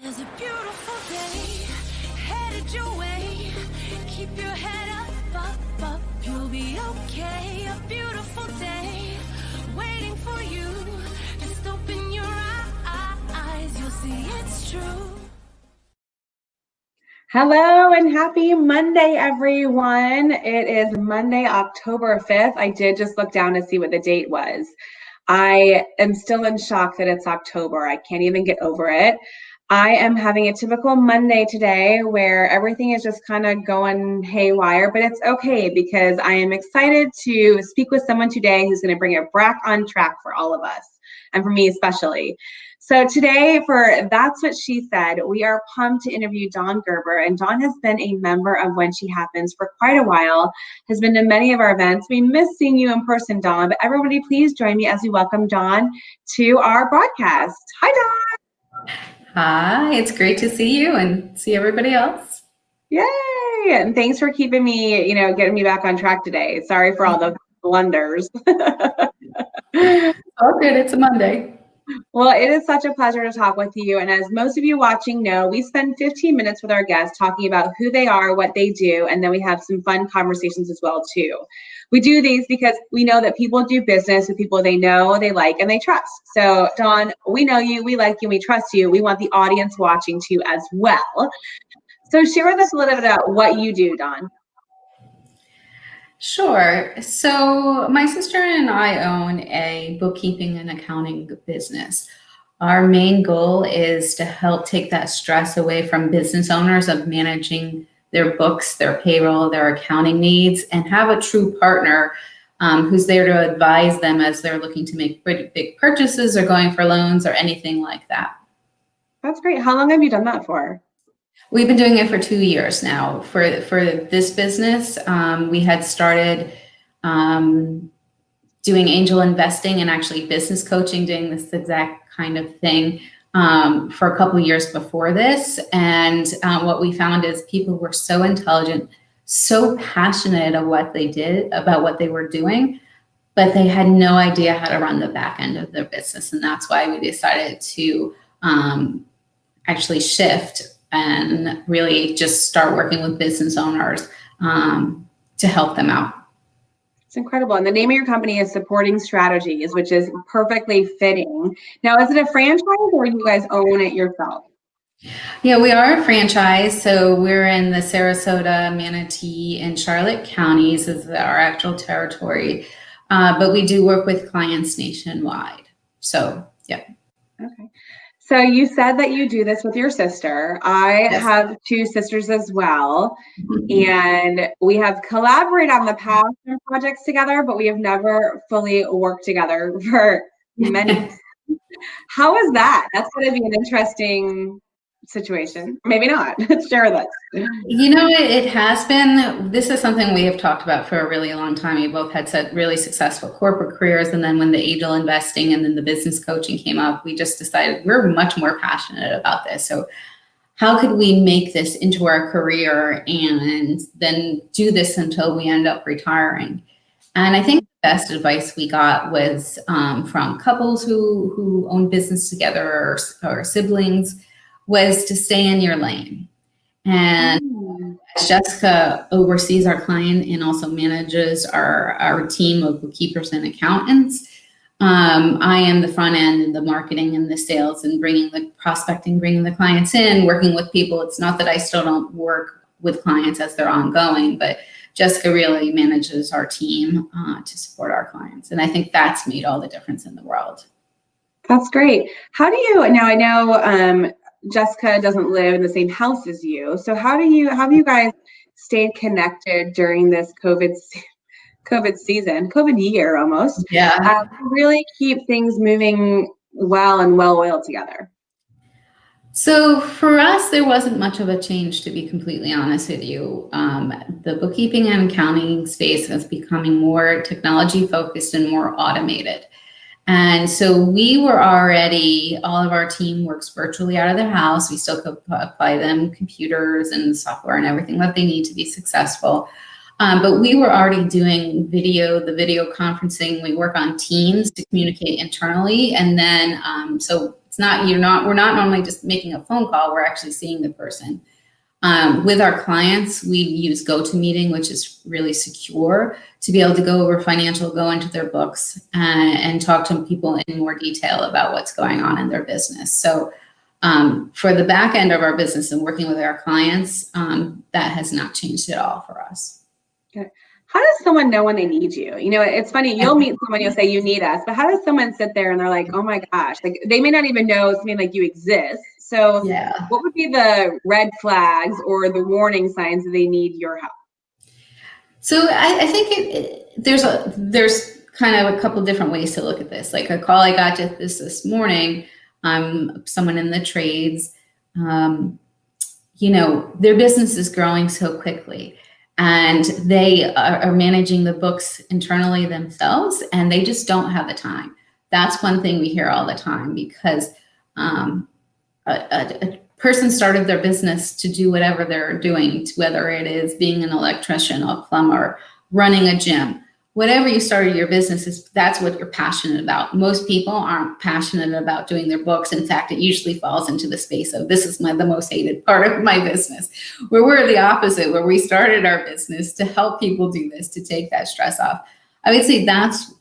There's a beautiful day headed your way. Keep your head up, you'll be okay. A beautiful day waiting for you. Just open your eyes, you'll see it's true. Hello and happy Monday, everyone. It is Monday, October 5th. I did just look down to see what the date was. I am still in shock that it's October. I can't even get over it. I am having a typical Monday today where everything is just kind of going haywire, but it's okay because I am excited to speak with someone today who's going to bring it back on track for all of us, and for me especially. So today for That's What She Said, we are pumped to interview Dawn Gerber, and Dawn has been a member of When She Happens for quite a while, has been to many of our events. We miss seeing you in person, Dawn, but everybody please join me as we welcome Dawn to our broadcast. Hi, Dawn. Hi, it's great to see you and see everybody else. Yay! And thanks for keeping me, getting me back on track today. Sorry for all the blunders. Oh, good. It's a Monday. Well, it is such a pleasure to talk with you. And as most of you watching know, we spend 15 minutes with our guests talking about who they are, what they do, and then we have some fun conversations as well, too. We do these because we know that people do business with people they know, they like, and they trust. So, Dawn, we know you, we like you, we trust you. We want the audience watching too as well. So share with us a little bit about what you do, Dawn. Sure. So my sister and I own a bookkeeping and accounting business. Our main goal is to help take that stress away from business owners of managing their books, their payroll, their accounting needs, and have a true partner who's there to advise them as they're looking to make pretty big purchases or going for loans or anything like that. That's great. How long have you done that for? We've been doing it for 2 years now. For this business, we had started doing angel investing and actually business coaching, doing this exact kind of thing for a couple of years before this. And what we found is people were so intelligent, so passionate of what they did, about what they were doing, but they had no idea how to run the back end of their business. And that's why we decided to actually shift and really just start working with business owners to help them out. It's incredible. And the name of your company is Supporting Strategies, which is perfectly fitting. Now, is it a franchise or do you guys own it yourself? Yeah, we are a franchise. So we're in the Sarasota, Manatee, and Charlotte counties as our actual territory. But we do work with clients nationwide. So, yeah. Okay. So you said that you do this with your sister. I Yes. have two sisters as well, and we have collaborated on the past on projects together, but we have never fully worked together for many. How is that? That's going to be an interesting situation. Maybe not. Share with us. You know, it has been. This is something we have talked about for a really long time. We both had set really successful corporate careers, and then when the angel investing and then the business coaching came up, we just decided we're much more passionate about this. So how could we make this into our career and then do this until we end up retiring? And I think the best advice we got was from couples who own business together or siblings, was to stay in your lane. And Jessica oversees our client and also manages our team of bookkeepers and accountants. I am the front end and the marketing and the sales and bringing the prospecting, bringing the clients in, working with people. It's not that I still don't work with clients as they're ongoing, but Jessica really manages our team to support our clients. And I think that's made all the difference in the world. That's great. How do you, now I know Jessica doesn't live in the same house as you. So how have you guys stayed connected during this COVID season, COVID year almost? Yeah. Really keep things moving well and well-oiled together. So for us, there wasn't much of a change, to be completely honest with you. The bookkeeping and accounting space is becoming more technology focused and more automated. And so we were already, all of our team works virtually out of their house. We still apply them computers and software and everything that they need to be successful. But we were already doing the video conferencing. We work on Teams to communicate internally. And then, so we're not normally just making a phone call, we're actually seeing the person. With our clients, we use GoToMeeting, which is really secure, to be able to go over financial, go into their books and talk to people in more detail about what's going on in their business. So for the back end of our business and working with our clients, that has not changed at all for us. Okay. How does someone know when they need you? You know, it's funny, you'll meet someone, you'll say you need us, but how does someone sit there and they're like, oh my gosh, like they may not even know something like you exist. So Yeah. what would be the red flags or the warning signs that they need your help? So I think there's kind of a couple different ways to look at this. Like a call I got just this morning, someone in the trades, you know, their business is growing so quickly and they are managing the books internally themselves and they just don't have the time. That's one thing we hear all the time because a person started their business to do whatever they're doing, whether it is being an electrician, a plumber, running a gym, whatever you started your business is, that's what you're passionate about. Most people aren't passionate about doing their books. In fact, it usually falls into the space of this is the most hated part of my business, where we're the opposite, where we started our business to help people do this, to take that stress off. I would say that's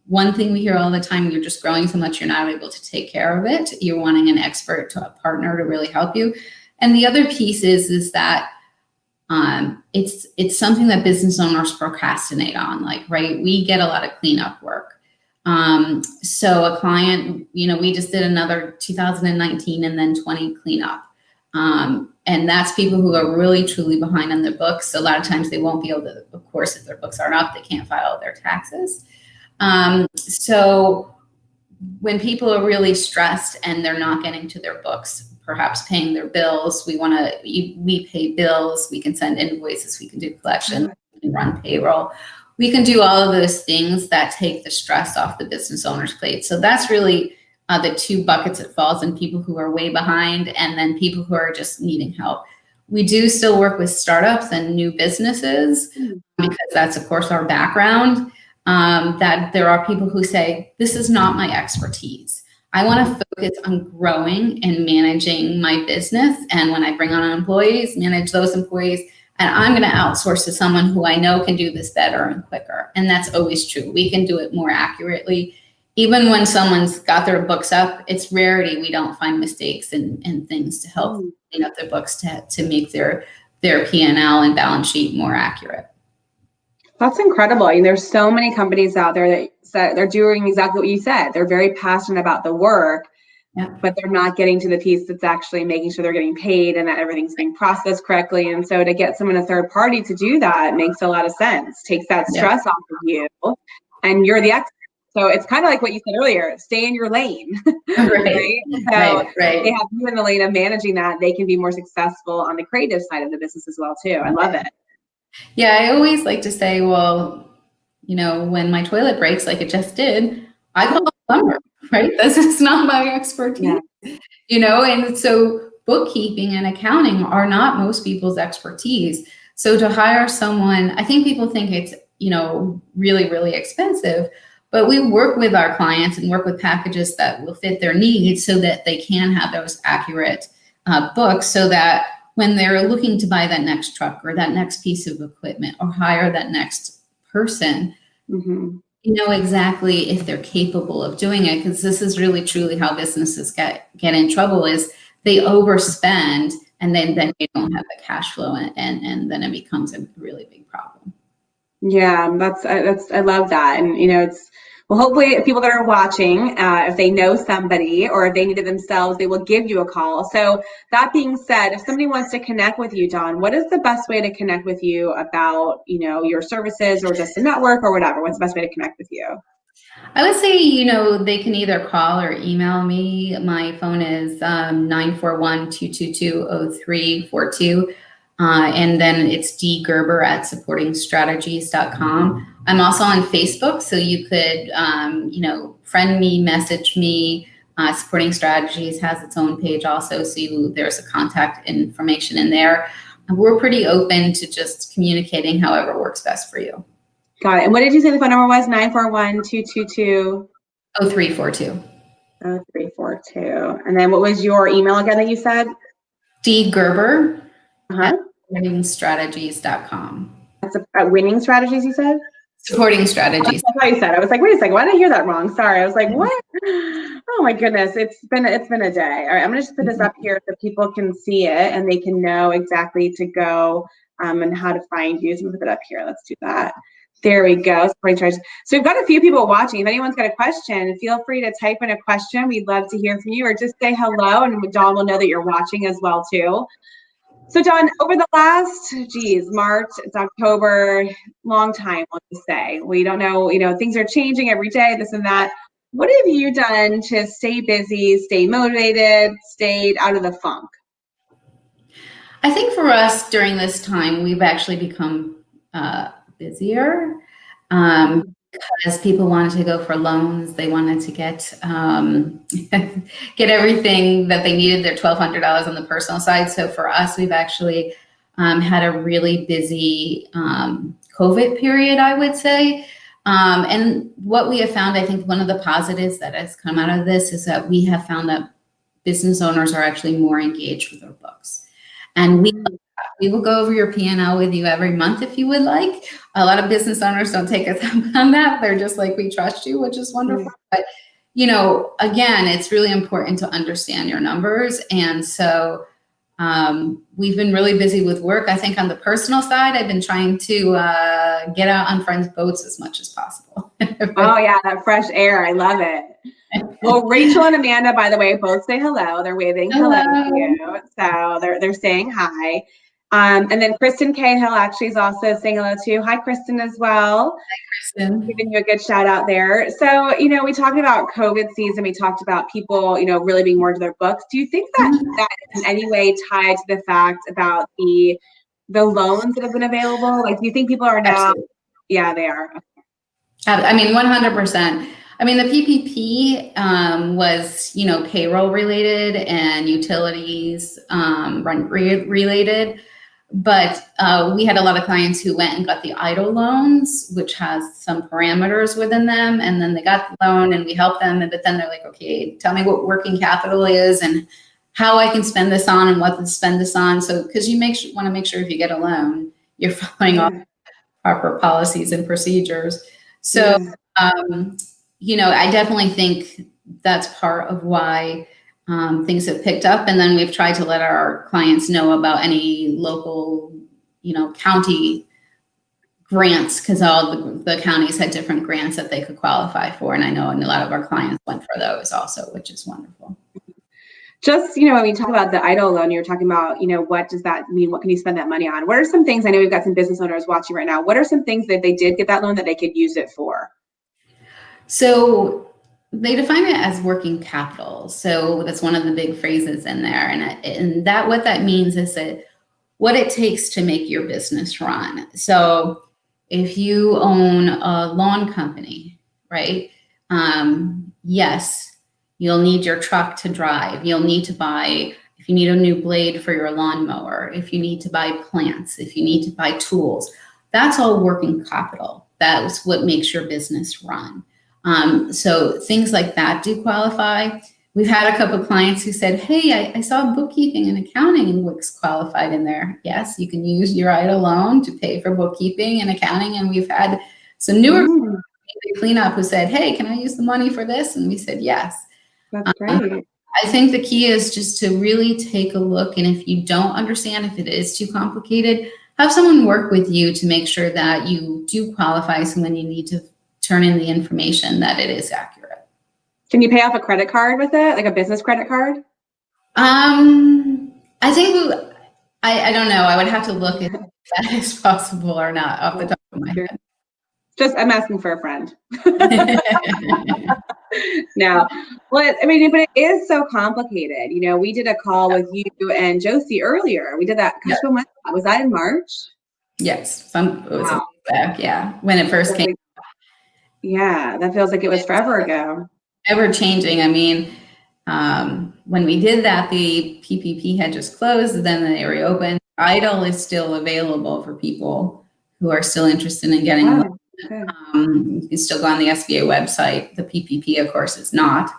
one thing we hear all the time. You're just growing so much, you're not able to take care of it. You're wanting an expert, a partner to really help you. And the other piece is that it's something that business owners procrastinate on. Like, right, we get a lot of cleanup work. So a client, you know, we just did another 2019 and then 20 cleanup. And that's people who are really truly behind on their books. So a lot of times they won't be able to, of course, if their books aren't up, they can't file their taxes. So when people are really stressed and they're not getting to their books, perhaps paying their bills, we pay bills, we can send invoices, we can do collection, we can run payroll. We can do all of those things that take the stress off the business owner's plate. So that's really the two buckets it falls in: people who are way behind and then people who are just needing help. We do still work with startups and new businesses because that's, of course, our background. That there are people who say, this is not my expertise. I want to focus on growing and managing my business. And when I bring on employees, manage those employees, and I'm going to outsource to someone who I know can do this better and quicker. And that's always true. We can do it more accurately. Even when someone's got their books up, it's rarity we don't find mistakes and things to help clean up their books to make their P&L and balance sheet more accurate. That's incredible. I mean, there's so many companies out there that they're doing exactly what you said. They're very passionate about the work, but they're not getting to the piece that's actually making sure they're getting paid and that everything's being processed correctly. And so to get someone, a third party, to do that makes a lot of sense, takes that stress off of you, and you're the expert. So it's kind of like what you said earlier, stay in your lane. Right? So they have you in the lane of managing that. They can be more successful on the creative side of the business as well, too. I love it. Yeah, I always like to say, well, you know, when my toilet breaks like it just did, I call a plumber, right? This is not my expertise, you know, and so bookkeeping and accounting are not most people's expertise. So to hire someone, I think people think it's, you know, really, really expensive, but we work with our clients and work with packages that will fit their needs so that they can have those accurate books, so that when they're looking to buy that next truck or that next piece of equipment or hire that next person, you know exactly if they're capable of doing it. Because this is really truly how businesses get in trouble, is they overspend and then they don't have the cash flow, and then it becomes a really big problem. Yeah, I love that. And, you know, well, hopefully people that are watching, if they know somebody or if they need it themselves, they will give you a call. So that being said, if somebody wants to connect with you, Dawn, what is the best way to connect with you about, you know, your services or just a network or whatever? What's the best way to connect with you? I would say, you know, they can either call or email me. My phone is 941-222-0342. And then it's dgerber@supportingstrategies.com. I'm also on Facebook, so you could, you know, friend me, message me. Supporting Strategies has its own page also, so there's a contact information in there. We're pretty open to just communicating however works best for you. Got it. And what did you say the phone number was? 941-222? 0342. 0342. And then what was your email again that you said? D Gerber Uh-huh. at winningstrategies.com. That's at Winning Strategies, you said? Supporting strategies. That's what you said. I was like, wait a second, why did I hear that wrong? Sorry. I was like, what? Oh my goodness. It's been a day. All right, I'm gonna just put this up here so people can see it and they can know exactly to go and how to find you. So I'm gonna put it up here. Let's do that. There we go. Supporting strategies. So we've got a few people watching. If anyone's got a question, feel free to type in a question. We'd love to hear from you, or just say hello, and Dawn will know that you're watching as well too. So Dawn, over the last, March, it's October, long time, let's just say. We don't know, things are changing every day, this and that. What have you done to stay busy, stay motivated, stayed out of the funk? I think for us during this time, we've actually become busier because people wanted to go for loans. They wanted to get get everything that they needed, their $1,200 on the personal side. So for us, we've actually had a really busy COVID period, I would say. And what we have found, I think one of the positives that has come out of this is that we have found that business owners are actually more engaged with their books. And we will go over your P&L with you every month if you would like. A lot of business owners don't take us up on that. They're just like, we trust you, which is wonderful. But, again, it's really important to understand your numbers. And so we've been really busy with work. I think on the personal side, I've been trying to get out on friends' boats as much as possible. Oh yeah, that fresh air. I love it. Well, Rachel and Amanda, by the way, both say hello. They're waving hello to you. So they're saying hi. And then Kristen Cahill actually is also saying hello to you. Hi, Kristen, as well. Hi, Kristen. Giving you a good shout out there. So, we talked about COVID season. We talked about people, really being more to their books. Do you think that that is in any way tied to the fact about the loans that have been available? Like, do you think people are now? Absolutely. Yeah, they are. I mean, 100%. I mean, the PPP was, payroll related and utilities rent related. But we had a lot of clients who went and got the EIDL loans, which has some parameters within them. And then they got the loan and we helped them. But then they're like, okay, tell me what working capital is and how I can spend this on and what to spend this on. So, because you want to make sure if you get a loan, you're following all proper policies and procedures. So, I definitely think that's part of why things have picked up. And then we've tried to let our clients know about any local, county grants, because all the counties had different grants that they could qualify for. And I know a lot of our clients went for those also, which is wonderful. Just, when we talk about the EIDL loan, you're talking about, what does that mean? What can you spend that money on? What are some things, I know we've got some business owners watching right now. What are some things that they did get that loan that they could use it for? So they define it as working capital. So that's one of the big phrases in there. And that what that means is that what it takes to make your business run. So if you own a lawn company, right? Yes, you'll need your truck to drive. You'll need to buy, if you need a new blade for your lawnmower, if you need to buy plants, if you need to buy tools, that's all working capital. That's what makes your business run. So things like that do qualify. We've had a couple of clients who said, hey, I saw bookkeeping and accounting and what's qualified in there. Yes, you can use your EIDL loan to pay for bookkeeping and accounting. And we've had some newer cleanup who said, hey, can I use the money for this? And we said, yes. That's great. I think the key is just to really take a look. And if you don't understand, if it is too complicated, have someone work with you to make sure that you do qualify. So when you need to turn in the information, that it is accurate. Can you pay off a credit card with it, like a business credit card? I think I don't know. I would have to look if that is possible or not off the top of my head. Just, I'm asking for a friend. No, well, I mean, but it is so complicated. We did a call with you and Josie earlier. We did that. Gosh, when was that in March? Yes, it was back. Yeah, when it first came. Yeah, that feels like it was forever ago. Ever changing. I mean, when we did that, the PPP had just closed, then they reopened. EIDL is still available for people who are still interested in getting a loan. You can still go on the SBA website. The PPP, of course, is not.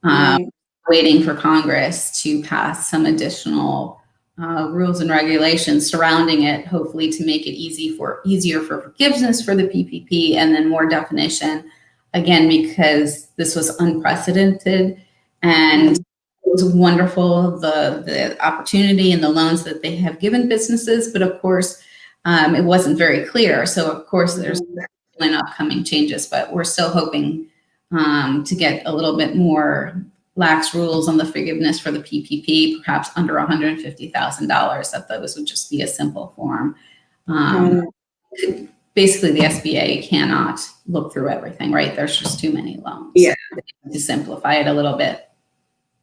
Right. Waiting for Congress to pass some additional rules and regulations surrounding it, hopefully to make it easier for forgiveness for the PPP, and then more definition, again, because this was unprecedented, and it was wonderful, the opportunity and the loans that they have given businesses, but of course, it wasn't very clear. So of course, there's upcoming changes, but we're still hoping to get a little bit more lax rules on the forgiveness for the PPP, perhaps under $150,000, that those would just be a simple form. Basically, the SBA cannot look through everything, right? There's just too many loans. Yeah. So to simplify it a little bit.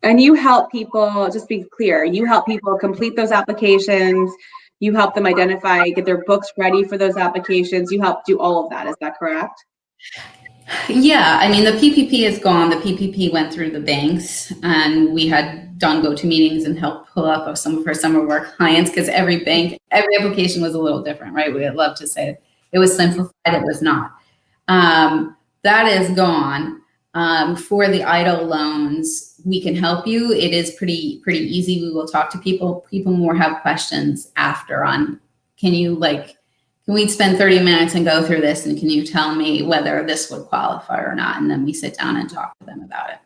And you help people, just be clear, you help people complete those applications. You help them identify, get their books ready for those applications. You help do all of that. Is that correct? Yeah, I mean, the PPP is gone. The PPP went through the banks, and we had done go-to meetings and helped pull up some of our clients, because every application was a little different, right? We'd love to say it was simplified. It was not. That is gone. For the EIDL loans, we can help you. It is pretty easy. We will talk to people. People more have questions after on, can we spend 30 minutes and go through this, and can you tell me whether this would qualify or not? And then we sit down and talk to them about it.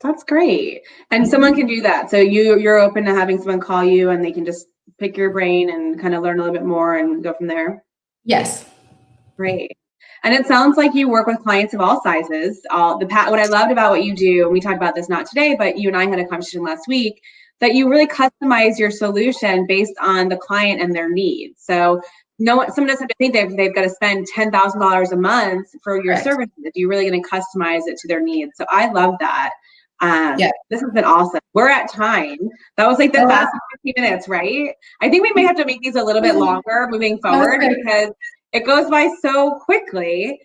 That's great. And someone can do that. So you're open to having someone call you and they can just pick your brain and kind of learn a little bit more and go from there? Yes. Great. And it sounds like you work with clients of all sizes. What I loved about what you do, and we talked about this not today, but you and I had a conversation last week, that you really customize your solution based on the client and their needs. So someone doesn't have to think they've got to spend $10,000 a month for your services. You're really going to customize it to their needs. So I love that. This has been awesome. We're at time. That was like the fast 15 minutes, right? I think we may have to make these a little bit longer moving forward because it goes by so quickly.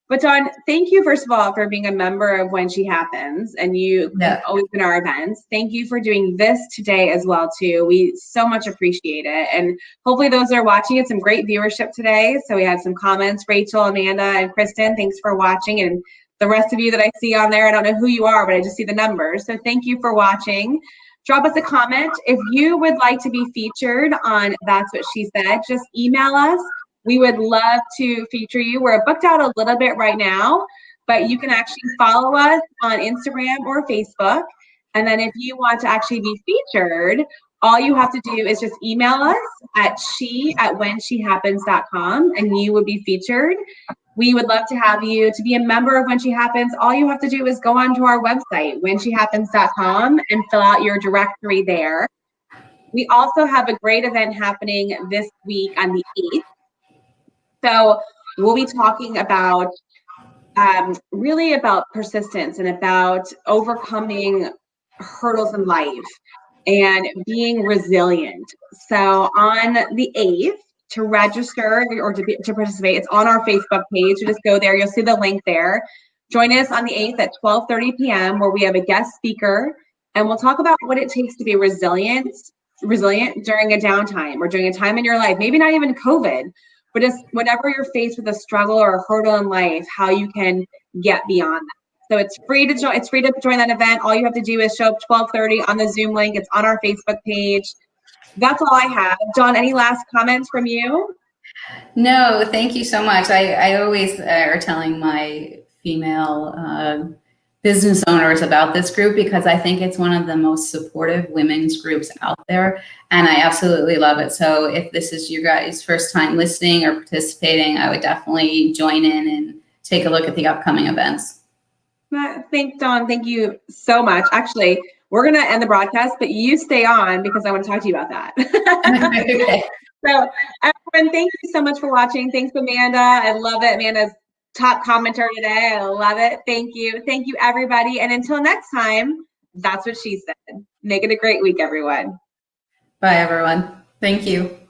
But Dawn, thank you, first of all, for being a member of When She Happens, and you have always been our events. Thank you for doing this today as well, too. We so much appreciate it. And hopefully those that are watching, it's some great viewership today. So we had some comments, Rachel, Amanda, and Kristen, thanks for watching. And the rest of you that I see on there, I don't know who you are, but I just see the numbers. So thank you for watching. Drop us a comment. If you would like to be featured on That's What She Said, just email us. We would love to feature you. We're booked out a little bit right now, but you can actually follow us on Instagram or Facebook. And then if you want to actually be featured, all you have to do is just email us at she@whenshehappens.com and you would be featured. We would love to have you to be a member of When She Happens. All you have to do is go onto our website, whenshehappens.com, and fill out your directory there. We also have a great event happening this week on the 8th. So we'll be talking about really about persistence and about overcoming hurdles in life and being resilient. So on the 8th, to register or to participate, it's on our Facebook page. So just go there. You'll see the link there. Join us on the 8th at 12:30 p.m. where we have a guest speaker, and we'll talk about what it takes to be resilient during a downtime or during a time in your life, maybe not even COVID, but just whenever you're faced with a struggle or a hurdle in life, how you can get beyond that. So it's free to join. It's free to join that event. All you have to do is show up 12:30 on the Zoom link. It's on our Facebook page. That's all I have. Dawn, any last comments from you? No, thank you so much. I always are telling my female business owners about this group because I think it's one of the most supportive women's groups out there, and I absolutely love it. So if this is your guys' first time listening or participating, I would definitely join in and take a look at the upcoming events. Thanks, Dawn. Thank you so much. Actually, we're going to end the broadcast, but you stay on because I want to talk to you about that. Okay. So everyone, thank you so much for watching. Thanks, Amanda. I love it. Amanda's top commenter today. I love it. Thank you. Thank you, everybody. And until next time, that's what she said. Make it a great week, everyone. Bye, everyone. Thank you.